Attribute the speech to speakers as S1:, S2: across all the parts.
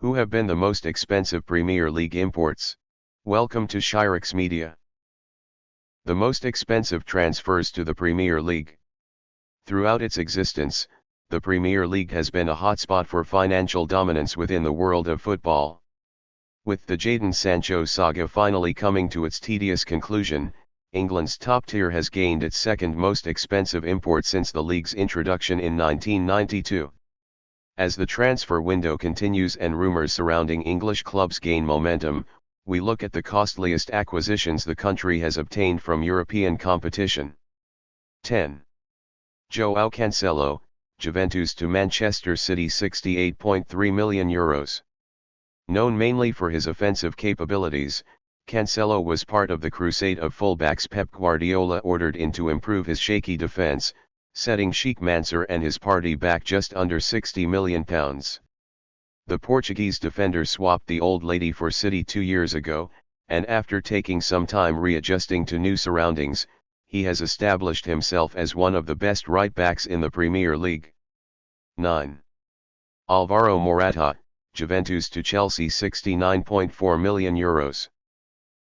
S1: Who have been the most expensive Premier League imports? Welcome to Shirix Media. The most expensive transfers to the Premier League. Throughout its existence, the Premier League has been a hotspot for financial dominance within the world of football. With the Jadon Sancho saga finally coming to its tedious conclusion, England's top tier has gained its second most expensive import since the league's introduction in 1992. As the transfer window continues and rumours surrounding English clubs gain momentum, we look at the costliest acquisitions the country has obtained from European competition. 10. João Cancelo, Juventus to Manchester City, €68.3 million. Known mainly for his offensive capabilities, Cancelo was part of the crusade of fullbacks Pep Guardiola ordered in to improve his shaky defence, setting Sheikh Mansour and his party back just under £60 million. The Portuguese defender swapped the old lady for City 2 years ago, and after taking some time readjusting to new surroundings, he has established himself as one of the best right-backs in the Premier League. 9. Alvaro Morata, Juventus to Chelsea, €69.4 million.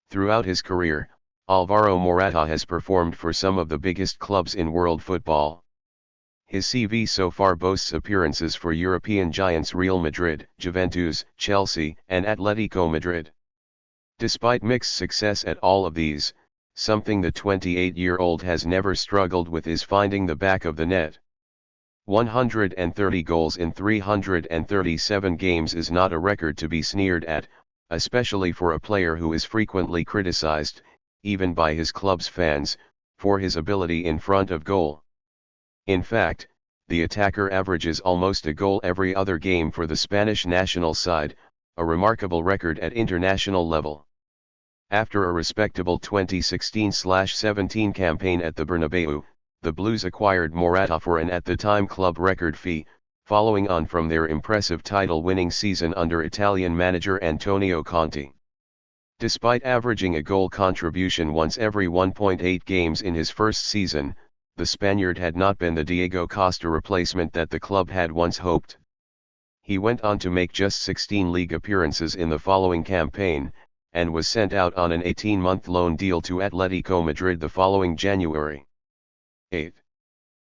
S1: Throughout his career, Alvaro Morata has performed for some of the biggest clubs in world football. His CV so far boasts appearances for European giants Real Madrid, Juventus, Chelsea, and Atletico Madrid. Despite mixed success at all of these, something the 28-year-old has never struggled with is finding the back of the net. 130 goals in 337 games is not a record to be sneered at, especially for a player who is frequently criticized, even by his club's fans, for his ability in front of goal. In fact, the attacker averages almost a goal every other game for the Spanish national side, a remarkable record at international level. After a respectable 2016-17 campaign at the Bernabeu, the Blues acquired Morata for an at-the-time club record fee, following on from their impressive title-winning season under Italian manager Antonio Conte. Despite averaging a goal contribution once every 1.8 games in his first season, the Spaniard had not been the Diego Costa replacement that the club had once hoped. He went on to make just 16 league appearances in the following campaign, and was sent out on an 18-month loan deal to Atletico Madrid the following January. 8.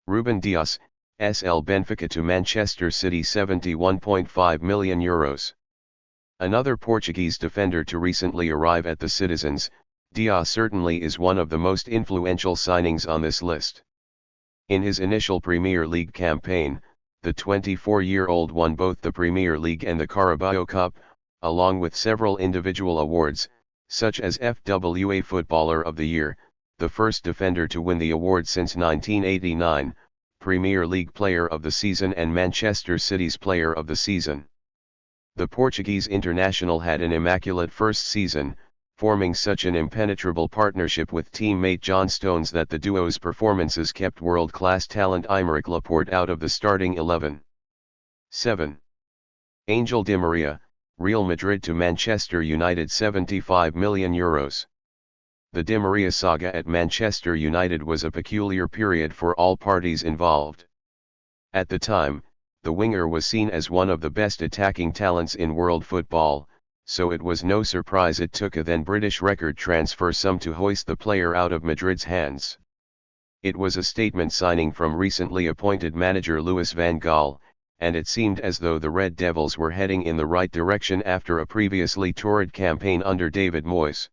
S1: Ruben Dias, SL Benfica to Manchester City, €71.5 million. Another Portuguese defender to recently arrive at the Citizens, Dias certainly is one of the most influential signings on this list. In his initial Premier League campaign, the 24-year-old won both the Premier League and the Carabao Cup, along with several individual awards, such as FWA Footballer of the Year, the first defender to win the award since 1989, Premier League Player of the Season and Manchester City's Player of the Season. The Portuguese international had an immaculate first season, forming such an impenetrable partnership with teammate John Stones that the duo's performances kept world-class talent Aymeric Laporte out of the starting 11. 7. Angel Di Maria, Real Madrid to Manchester United, €75 million. The Di Maria saga at Manchester United was a peculiar period for all parties involved. At the time, the winger was seen as one of the best attacking talents in world football, so it was no surprise it took a then British record transfer sum to hoist the player out of Madrid's hands. It was a statement signing from recently appointed manager Louis van Gaal, and it seemed as though the Red Devils were heading in the right direction after a previously torrid campaign under David Moyes.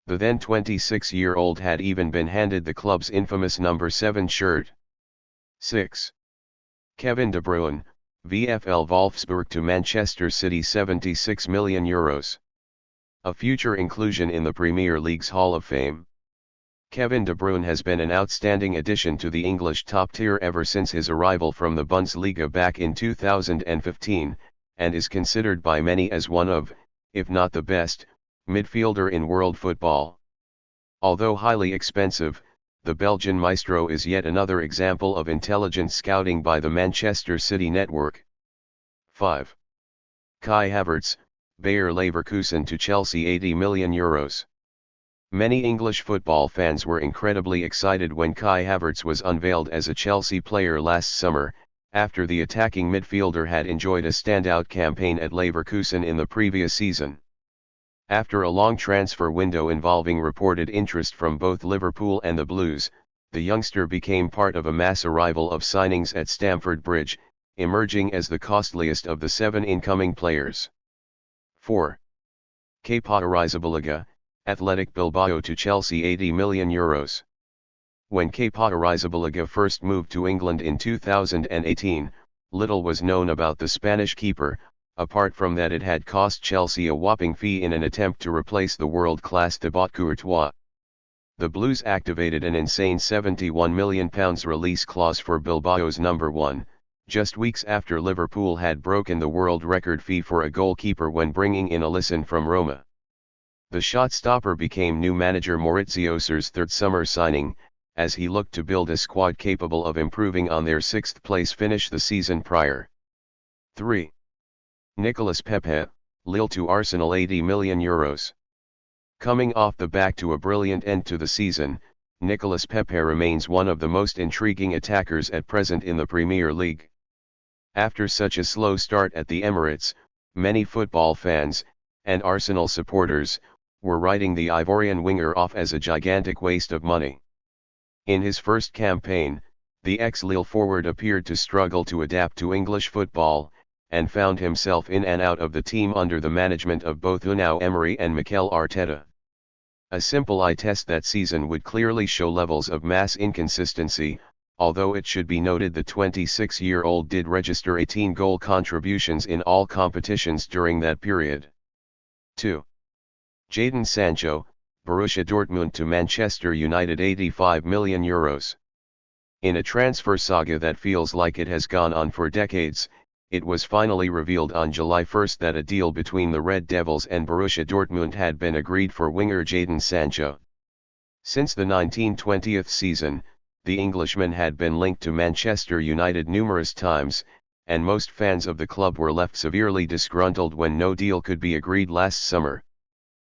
S1: The then 26-year-old had even been handed the club's infamous number 7 shirt. 6. Kevin De Bruyne, VfL Wolfsburg to Manchester City, €76 million. A future inclusion in the Premier League's Hall of Fame. Kevin De Bruyne has been an outstanding addition to the English top tier ever since his arrival from the Bundesliga back in 2015, and is considered by many as one of, if not the best, midfielder in world football. Although highly expensive, the Belgian maestro is yet another example of intelligent scouting by the Manchester City network. 5. Kai Havertz, Bayer Leverkusen to Chelsea, €80 million. Many English football fans were incredibly excited when Kai Havertz was unveiled as a Chelsea player last summer, after the attacking midfielder had enjoyed a standout campaign at Leverkusen in the previous season. After a long transfer window involving reported interest from both Liverpool and the Blues, the youngster became part of a mass arrival of signings at Stamford Bridge, emerging as the costliest of the 7 incoming players. 4. Kepa Arrizabalaga, Athletic Bilbao to Chelsea €80 million. When Kepa Arrizabalaga first moved to England in 2018, little was known about the Spanish keeper, apart from that it had cost Chelsea a whopping fee in an attempt to replace the world-class Thibaut Courtois. The Blues activated an insane £71 million release clause for Bilbao's number 1, just weeks after Liverpool had broken the world record fee for a goalkeeper when bringing in Alisson from Roma. The shot-stopper became new manager Maurizio Sarri's third summer signing, as he looked to build a squad capable of improving on their 6th-place finish the season prior. 3. Nicolas Pépé, Lille to Arsenal €80 million. Coming off the back to a brilliant end to the season, Nicolas Pépé remains one of the most intriguing attackers at present in the Premier League. After such a slow start at the Emirates, many football fans, and Arsenal supporters, were writing the Ivorian winger off as a gigantic waste of money. In his first campaign, the ex-Lille forward appeared to struggle to adapt to English football, and found himself in and out of the team under the management of both Unai Emery and Mikel Arteta. A simple eye test that season would clearly show levels of mass inconsistency, although it should be noted the 26-year-old did register 18 goal contributions in all competitions during that period. 2. Jadon Sancho, Borussia Dortmund to Manchester United €85 million. In a transfer saga that feels like it has gone on for decades, it was finally revealed on July 1 that a deal between the Red Devils and Borussia Dortmund had been agreed for winger Jadon Sancho. Since the 1920th season, the Englishman had been linked to Manchester United numerous times, and most fans of the club were left severely disgruntled when no deal could be agreed last summer.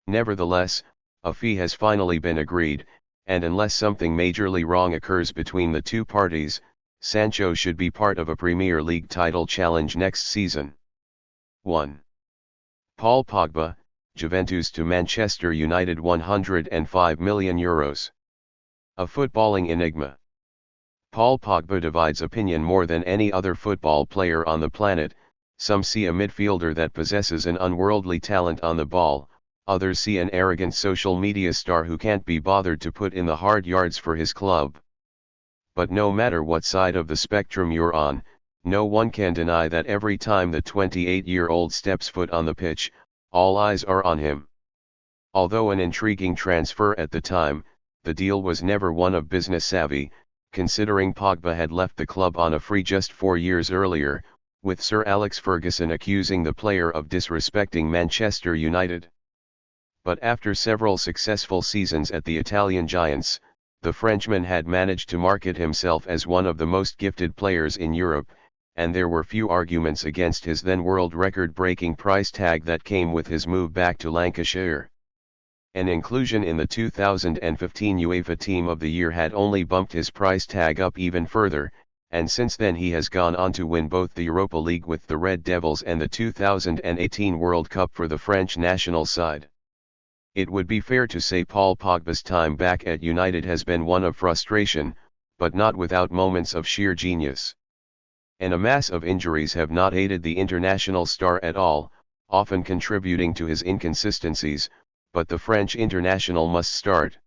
S1: Nevertheless, a fee has finally been agreed, and unless something majorly wrong occurs between the two parties, Sancho should be part of a Premier League title challenge next season. 1. Paul Pogba, Juventus to Manchester United €105 million. A footballing enigma. Paul Pogba divides opinion more than any other football player on the planet. Some see a midfielder that possesses an unworldly talent on the ball, others see an arrogant social media star who can't be bothered to put in the hard yards for his club. But no matter what side of the spectrum you're on, no one can deny that every time the 28-year-old steps foot on the pitch, all eyes are on him. Although an intriguing transfer at the time, the deal was never one of business savvy, considering Pogba had left the club on a free just 4 years earlier, with Sir Alex Ferguson accusing the player of disrespecting Manchester United. But after several successful seasons at the Italian giants, the Frenchman had managed to market himself as one of the most gifted players in Europe, and there were few arguments against his then world record-breaking price tag that came with his move back to Lancashire. An inclusion in the 2015 UEFA Team of the Year had only bumped his price tag up even further, and since then he has gone on to win both the Europa League with the Red Devils and the 2018 World Cup for the French national side. It would be fair to say Paul Pogba's time back at United has been one of frustration, but not without moments of sheer genius. And a mass of injuries have not aided the international star at all, often contributing to his inconsistencies, but the French international must start.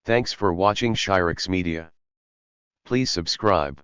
S1: Thanks for watching Shirix Media. Please subscribe.